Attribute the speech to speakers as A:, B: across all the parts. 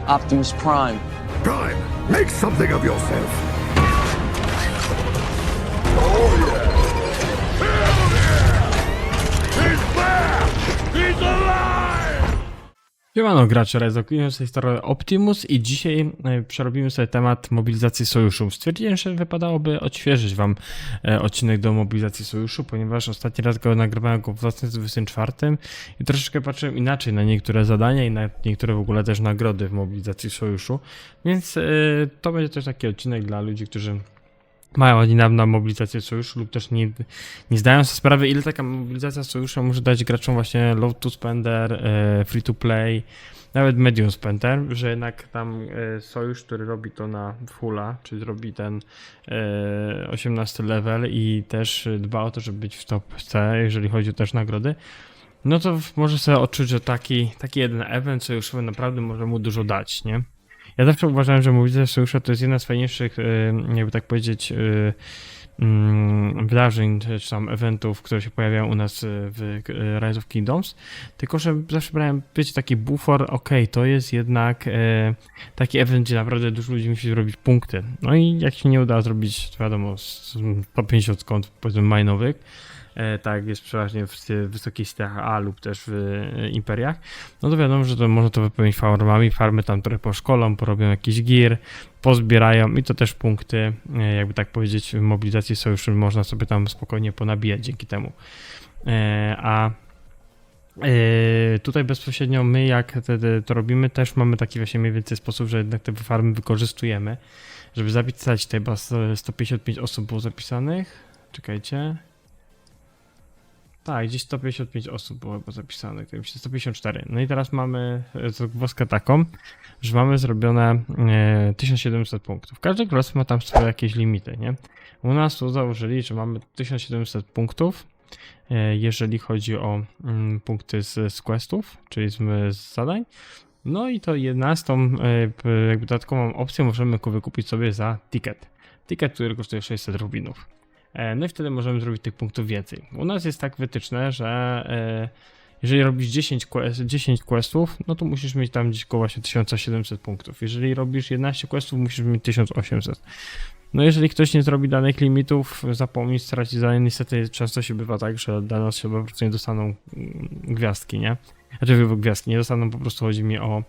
A: Optimus Prime.
B: Prime, make something of yourself.
C: Siemano gracze, rezokujemy sobie historię Optimus i dzisiaj przerobimy sobie temat mobilizacji sojuszu. Stwierdziłem, że wypadałoby odświeżyć wam odcinek do mobilizacji sojuszu, ponieważ ostatni raz go nagrywałem w 2024 i troszeczkę patrzyłem inaczej na niektóre zadania i na niektóre w ogóle też nagrody w mobilizacji sojuszu, więc to będzie też taki odcinek dla ludzi, którzy mają niedawno mobilizację sojuszu lub też nie zdają sobie sprawy, ile taka mobilizacja sojuszu może dać graczom właśnie low to spender, free to play, nawet medium spender, że jednak tam sojusz, który robi to na fulla, czyli zrobi ten 18 level i też dba o to, żeby być w topce, jeżeli chodzi o też nagrody, no to może sobie odczuć, że taki jeden event sojuszowy naprawdę może mu dużo dać, nie? Ja zawsze uważałem, że mobilizacja sojusza to jest jedna z fajniejszych, jakby tak powiedzieć, wydarzeń czy tam eventów, które się pojawiają u nas w Rise of Kingdoms, tylko że zawsze brałem, wiecie, taki bufor, to jest jednak taki event, gdzie naprawdę dużo ludzi musi zrobić punkty. No i jak się nie uda zrobić, wiadomo, 150 kont, powiedzmy, majnowych, tak jest przeważnie w wysokich stach A lub też w imperiach, no to wiadomo, że to można to wypełnić farmami, farmy tam trochę poszkolą, porobią jakiś gear, pozbierają i to też punkty, jakby tak powiedzieć, w mobilizacji sojuszu można sobie tam spokojnie ponabijać dzięki temu. Tutaj bezpośrednio my, jak to robimy, też mamy taki właśnie mniej więcej sposób, że jednak te farmy wykorzystujemy, żeby zapisać tutaj 155 osób było zapisanych. Czekajcie. Tak, gdzieś 155 osób było chyba zapisanych, to myślę 154. No i teraz mamy zagwozdkę taką, że mamy zrobione 1700 punktów. Każde królestwo ma tam swoje jakieś limity, nie? U nas tu założyli, że mamy 1700 punktów, jeżeli chodzi o punkty z questów, czyli z zadań. No i to 11 jakby dodatkową opcję możemy wykupić sobie za ticket. Ticket, który kosztuje 600 rubinów. No i wtedy możemy zrobić tych punktów więcej. U nas jest tak wytyczne, że jeżeli robisz 10 questów, no to musisz mieć tam gdzieś około 1700 punktów. Jeżeli robisz 11 questów, musisz mieć 1800. No jeżeli ktoś nie zrobi danych limitów, zapomni, straci zadanie, niestety często się bywa tak, że dane osoby po prostu nie dostaną gwiazdki, nie? Znaczy gwiazdki, nie dostaną, po prostu chodzi mi o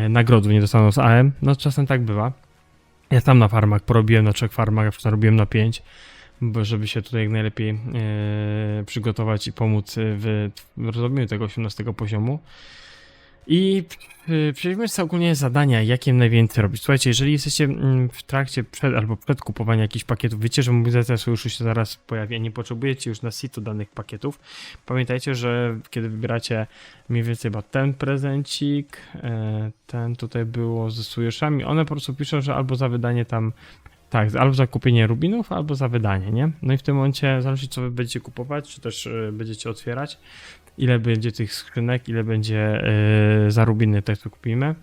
C: nagrodu, nie dostaną z AM. No czasem tak bywa. Ja tam na farmach porobiłem, na 3 farmach, a przynajmniej robiłem na 5. Bo żeby się tutaj jak najlepiej przygotować i pomóc w rozumieniu tego 18 poziomu. I przejdźmy sobie ogólnie zadania, jakie najwięcej robić. Słuchajcie, jeżeli jesteście w trakcie albo przed kupowaniem jakichś pakietów, wiecie, że mobilizacja sojuszu się zaraz pojawi, a nie potrzebujecie już na situ danych pakietów, pamiętajcie, że kiedy wybieracie mniej więcej chyba ten prezencik, ten tutaj było ze sojuszami, one po prostu piszą, że albo za wydanie tam, tak, albo za kupienie rubinów, albo za wydanie, nie? No i w tym momencie zależy, co wy będziecie kupować, czy też będziecie otwierać, ile będzie tych skrzynek, ile będzie za rubiny, tak to kupimy.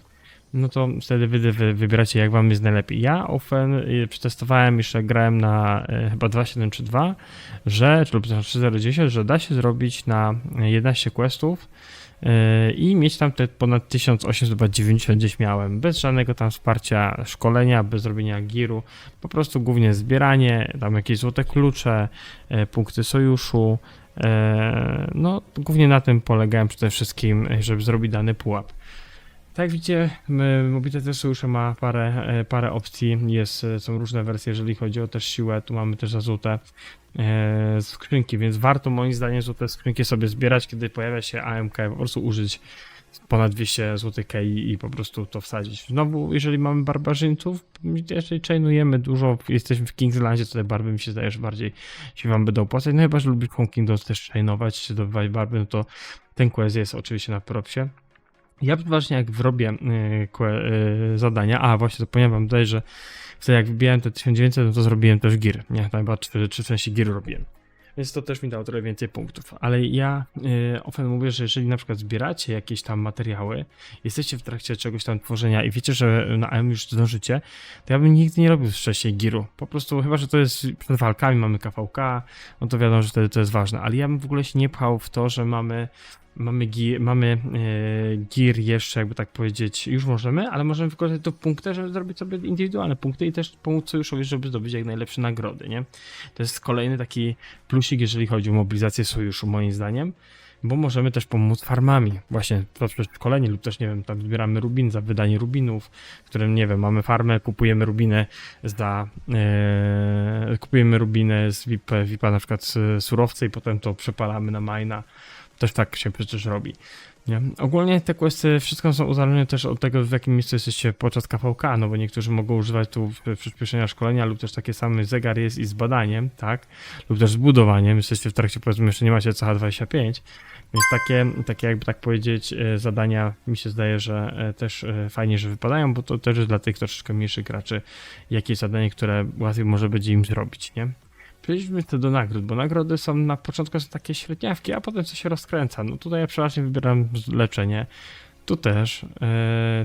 C: No to wtedy wy wybieracie, jak wam jest najlepiej. Ja przetestowałem, jeszcze grałem na chyba 2.7.3.2, lub 3.0.10, że da się zrobić na 11 questów i mieć tam te ponad 1890 gdzieś miałem, bez żadnego tam wsparcia szkolenia, bez robienia giru, po prostu głównie zbieranie, tam jakieś złote klucze, punkty sojuszu, no głównie na tym polegałem przede wszystkim, żeby zrobić dany pułap. Tak jak widzicie, mobilizacja sojuszu ma parę opcji, są różne wersje, jeżeli chodzi o też siłę, tu mamy też za złote skrzynki, więc warto moim zdaniem złote skrzynki sobie zbierać, kiedy pojawia się AMK, po prostu użyć ponad 200 złotych kei i po prostu to wsadzić. Znowu, jeżeli mamy barbarzyńców, jeżeli chainujemy dużo, jesteśmy w Kingslandzie, to te barwy mi się zdaje, że bardziej się wam będą opłacać, no chyba, że lubisz Home Kingdoms też chainować, czy zdobywać barwy, no to ten quest jest oczywiście na propsie. Ja przeważnie jak robię zadania, właśnie zapomniałem wam dodać, że wtedy jak wybijałem te 1900, no to zrobiłem też gear, nie? Tam chyba 3 części gearu robiłem. Więc to też mi dało trochę więcej punktów. Ale ja often mówię, że jeżeli na przykład zbieracie jakieś tam materiały, jesteście w trakcie czegoś tam tworzenia i wiecie, że na AM już zdążycie, to ja bym nigdy nie robił wcześniej gearu. Po prostu, chyba że to jest przed walkami, mamy KVK, no to wiadomo, że wtedy to jest ważne. Ale ja bym w ogóle się nie pchał w to, że mamy mamy gear jeszcze, jakby tak powiedzieć, już możemy, ale możemy wykorzystać to w punktach, żeby zrobić sobie indywidualne punkty i też pomóc sojuszowi, żeby zdobyć jak najlepsze nagrody, nie? To jest kolejny taki plusik, jeżeli chodzi o mobilizację sojuszu, moim zdaniem, bo możemy też pomóc farmami, właśnie poprzez szkolenie lub też, nie wiem, tam zbieramy rubin za wydanie rubinów, w którym, nie wiem, mamy farmę, kupujemy rubiny kupujemy rubiny z VIP-a na przykład z surowce i potem to przepalamy na majna. Też tak się przecież robi. Nie? Ogólnie te questy wszystko są uzależnione też od tego, w jakim miejscu jesteście podczas KVK, no bo niektórzy mogą używać tu przyspieszenia szkolenia lub też takie same zegar jest i z badaniem, tak? Lub też z budowaniem. Jesteście w trakcie, powiedzmy, jeszcze nie macie CH25, więc takie jakby tak powiedzieć zadania mi się zdaje, że też fajnie, że wypadają, bo to też jest dla tych troszeczkę mniejszych graczy jakieś zadanie, które łatwiej może będzie im zrobić, nie? Przejdźmy to do nagród, bo nagrody są na początku są takie średniawki, a potem coś się rozkręca. No tutaj ja przeważnie wybieram leczenie, tu też,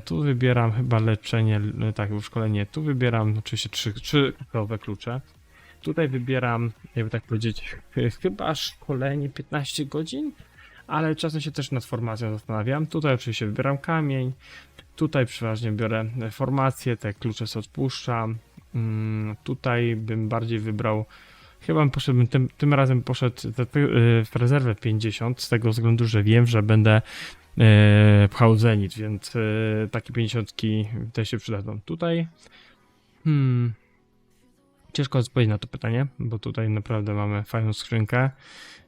C: tu wybieram chyba leczenie, tak, już szkolenie, tu wybieram oczywiście trzy nowe klucze. Tutaj wybieram, jakby tak powiedzieć, chyba szkolenie 15 godzin, ale czasem się też nad formacją zastanawiam. Tutaj oczywiście wybieram kamień, tutaj przeważnie biorę formację, te klucze sobie odpuszczam. Tutaj bym bardziej wybrał. Chyba tym razem poszedł w rezerwę 50, z tego względu, że wiem, że będę pchał Zenit, więc takie 50 też się przydadzą. Tutaj ciężko odpowiedzieć na to pytanie, bo tutaj naprawdę mamy fajną skrzynkę,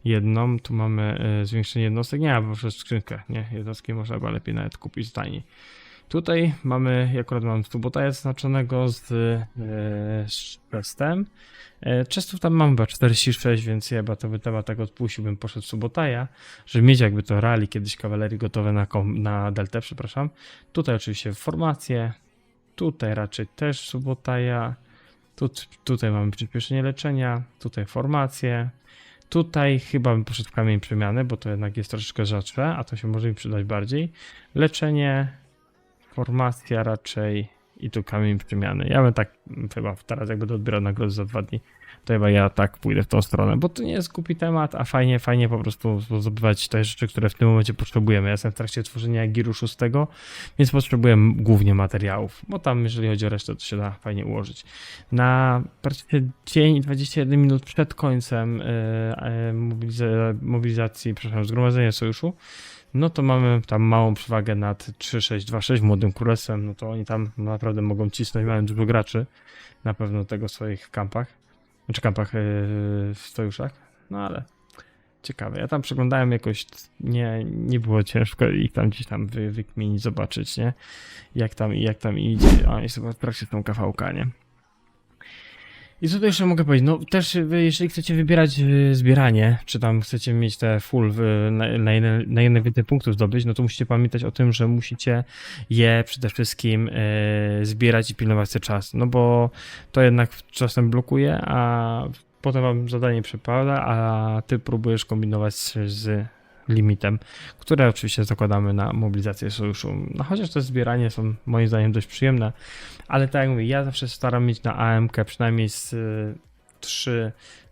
C: jedną, tu mamy zwiększenie jednostek, nie, bo przez skrzynkę, nie, jednostki można chyba lepiej nawet kupić taniej. Tutaj mamy, akurat mam Subotaja zaznaczonego z chestem. Chestów tam mam chyba 46, więc ja chyba to temat tak odpuścił, bym poszedł Subotaja, żeby mieć jakby to rally kiedyś kawalerii gotowe na deltę, przepraszam. Tutaj oczywiście formacje, tutaj raczej też Subotaja, tutaj mamy przyspieszenie leczenia, tutaj formacje. Tutaj chyba bym poszedł w kamień przemiany, bo to jednak jest troszeczkę rzadsze, a to się może mi przydać bardziej. Leczenie, formacja raczej i tu kamień przemiany. Ja bym tak chyba teraz jak będę odbierał nagrody za 2 dni, to chyba ja tak pójdę w tą stronę, bo to nie jest głupi temat, a fajnie po prostu zdobywać te rzeczy, które w tym momencie potrzebujemy. Ja jestem w trakcie tworzenia Giru 6, więc potrzebuję głównie materiałów, bo tam jeżeli chodzi o resztę, to się da fajnie ułożyć. Na praktycznie dzień i 21 minut przed końcem mobilizacji, przepraszam, zgromadzenia sojuszu, no to mamy tam małą przewagę nad 3-6-2-6 Młodym Królestwem, no to oni tam naprawdę mogą cisnąć, mają dużo graczy na pewno tego w swoich kampach, znaczy kampach w sojuszach, no ale ciekawe. Ja tam przeglądałem jakoś, nie było ciężko ich tam gdzieś tam wykmienić, zobaczyć, nie? Jak tam idzie, a jest chyba w trakcie tą KVK, nie? I co tu jeszcze mogę powiedzieć? No też jeżeli chcecie wybierać zbieranie, czy tam chcecie mieć te full na jedne więcej punktów zdobyć, no to musicie pamiętać o tym, że musicie je przede wszystkim zbierać i pilnować ten czas, no bo to jednak czasem blokuje, a potem wam zadanie przepada, a ty próbujesz kombinować z limitem, które oczywiście zakładamy na mobilizację sojuszu. No chociaż te zbieranie są moim zdaniem dość przyjemne, ale tak jak mówię, ja zawsze staram mieć na AMK przynajmniej z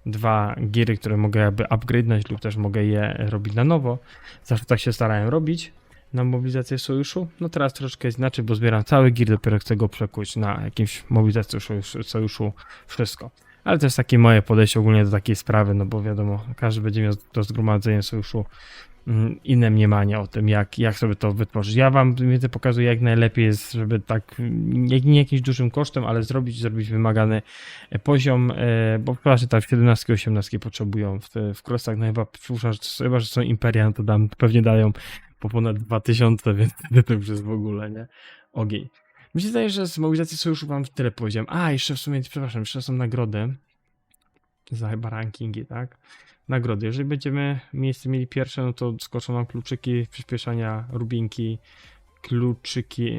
C: 2 giry, które mogę jakby upgrade'nąć lub też mogę je robić na nowo. Zawsze tak się starałem robić na mobilizację sojuszu. No teraz troszeczkę jest inaczej, bo zbieram cały gir, dopiero chcę go przekuć na jakimś mobilizację sojuszu wszystko. Ale to jest takie moje podejście ogólnie do takiej sprawy, no bo wiadomo, każdy będzie miał do zgromadzenia sojuszu inne mniemanie o tym, jak sobie to wytworzyć. Ja wam więcej pokazuję, jak najlepiej jest, żeby tak, nie jakimś dużym kosztem, ale zrobić wymagany poziom, bo właśnie tak 17, 18 potrzebują w królestwach, no chyba, że są imperia, no to pewnie dają po ponad 2000, więc to już jest w ogóle, nie? Ogień. Mi się zdaje, że z mobilizacji sojuszu wam tyle powiedziałem. A, jeszcze w sumie, przepraszam, jeszcze są nagrody. Za chyba rankingi, tak? Nagrody. Jeżeli będziemy miejsce mieli pierwsze, no to skoczą nam kluczyki przyspieszania, rubinki, kluczyki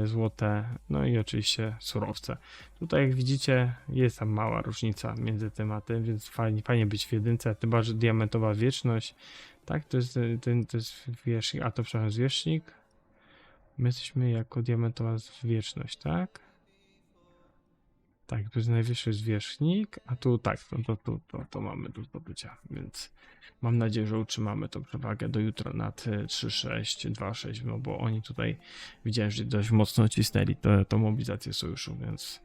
C: złote, no i oczywiście surowce. Tutaj jak widzicie jest tam mała różnica między tematem, więc fajnie być w jedynce, tym bardziej diamentowa wieczność, tak? To jest wierzchnik, a to przepraszam, zwierzchnik. My jesteśmy jako diamentowa wieczność, tak? Tak, tu jest najwyższy zwierzchnik, a tu tak, to mamy do zdobycia, więc mam nadzieję, że utrzymamy tą przewagę do jutra nad 3-6, 2-6, no bo oni tutaj widziałem, że dość mocno cisnęli tą mobilizację sojuszu, więc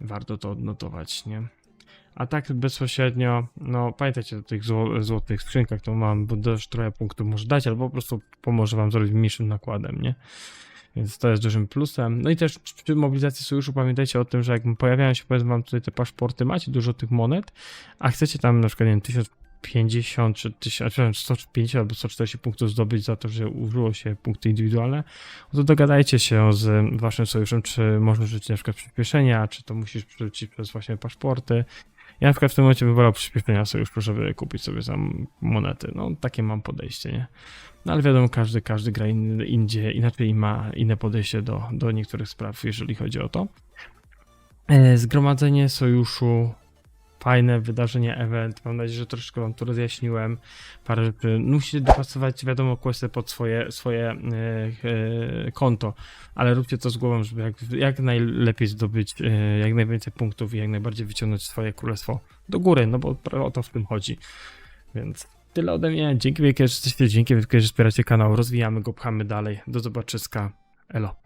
C: warto to odnotować, nie? A tak bezpośrednio, no pamiętajcie o tych złotych skrzynkach, to mam, bo też trochę punktów może dać, albo po prostu pomoże wam zrobić mniejszym nakładem, nie? Więc to jest dużym plusem. No i też przy mobilizacji sojuszu pamiętajcie o tym, że jak pojawiają się, powiedzmy wam tutaj te paszporty, macie dużo tych monet, a chcecie tam na przykład, nie wiem, 1050 czy 150 albo 140 punktów zdobyć za to, że użyło się punkty indywidualne, no to dogadajcie się z waszym sojuszem, czy można rzucić na przykład przyspieszenia, czy to musisz przerzucić przez właśnie paszporty. Ja na przykład w tym momencie bym wolał przyspieszenia sojuszu, żeby kupić sobie sam monety. No takie mam podejście, nie? No ale wiadomo, każdy gra inaczej i ma inne podejście do niektórych spraw, jeżeli chodzi o to. Zgromadzenie sojuszu, fajne wydarzenie, event. Mam nadzieję, że troszeczkę wam to rozjaśniłem. Parę rzeczy. Musicie dopasować, wiadomo, questy pod swoje konto, ale róbcie to z głową, żeby jak najlepiej zdobyć jak najwięcej punktów i jak najbardziej wyciągnąć swoje królestwo do góry, no bo o to w tym chodzi. Więc tyle ode mnie. Dzięki wielkie, że jesteście, dzięki wielkie, że wspieracie kanał. Rozwijamy go, pchamy dalej. Do zobaczyska. Elo.